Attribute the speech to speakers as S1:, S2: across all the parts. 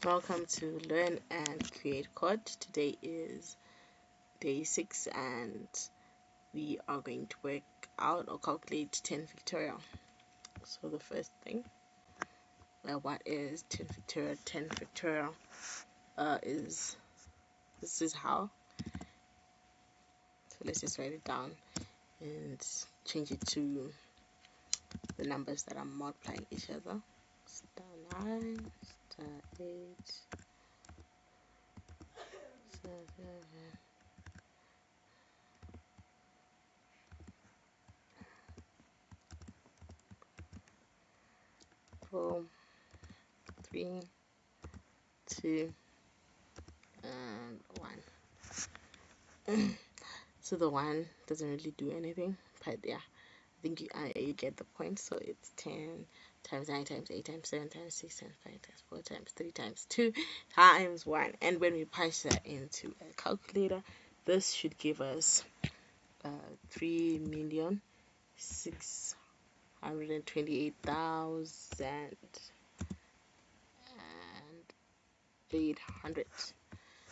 S1: Welcome to Learn and Create Code. Today is day 6 and we are going to work out or calculate 10 factorial. So the first thing, what is 10 factorial? 10 factorial is, this is how. So let's just write it down and change it to the numbers that are multiplying each other. Star 9, star 8, 7, 4, 3, 2, and 1. So the 1 doesn't really do anything, but yeah, I think you get the point. So it's 10 times 9 times 8 times 7 times 6 times 5 times 4 times 3 times 2 times 1. And when we punch that into a calculator, this should give us 3,628,800.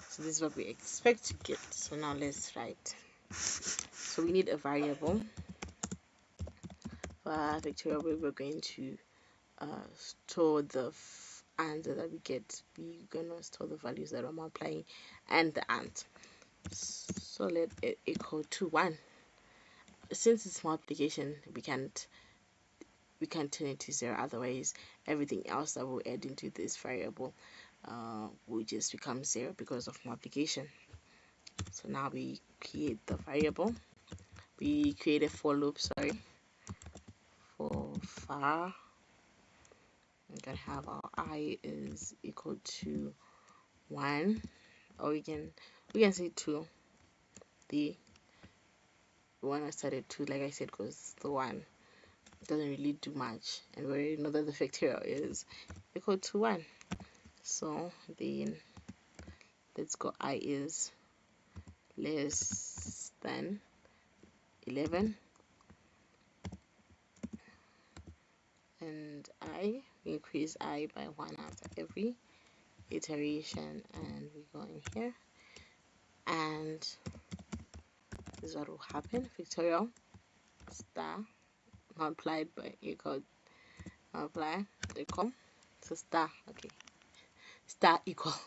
S1: So this is what we expect to get. So now let's write. So we need a variable. For our factorial, we're going to store the answer that we get. We're gonna store the values that are multiplying and the answer. So let it equal to 1. Since it's multiplication, we can't turn it to 0. Otherwise, everything else that we'll add into this variable will just become 0 because of multiplication. So now we create the variable. We create a for loop, for var. We can have our I is equal to 1, or we can say 2. The one I started 2, like I said, because the 1 doesn't really do much, and we already know that the factorial is equal to 1. So then let's go. I is less than 11, and I increase I by 1 after every iteration, and we go in here, and this is what will happen. Factorial star multiplied by equal, multiply equal, so star, okay, star equal.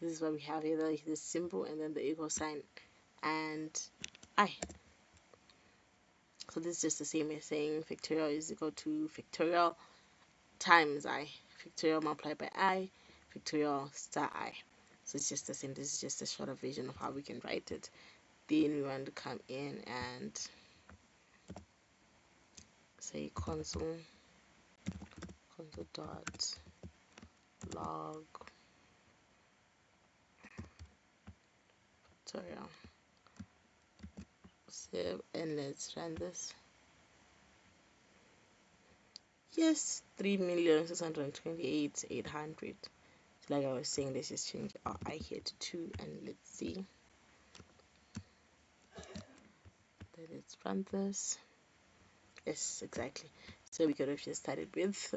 S1: This is what we have here, the symbol and then the equal sign and I. So this is just the same as saying factorial is equal to factorial times I, factorial multiplied by I, factorial star I. So it's just the same. This is just a shorter version of how we can write it. Then we want to come in and say console dot log factorial. Save and let's run this. Yes, 3,628,800. So like I was saying, let's just change our I here to 2 and let's see. Then let's run this. Yes, exactly. So we could have just started with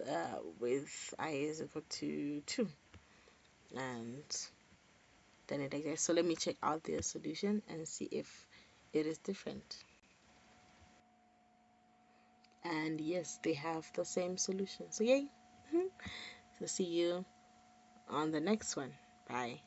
S1: I is equal to 2 and then it exists. So let me check out their solution and see if it is different. And yes, they have the same solution. So yay. So see you on the next one. Bye.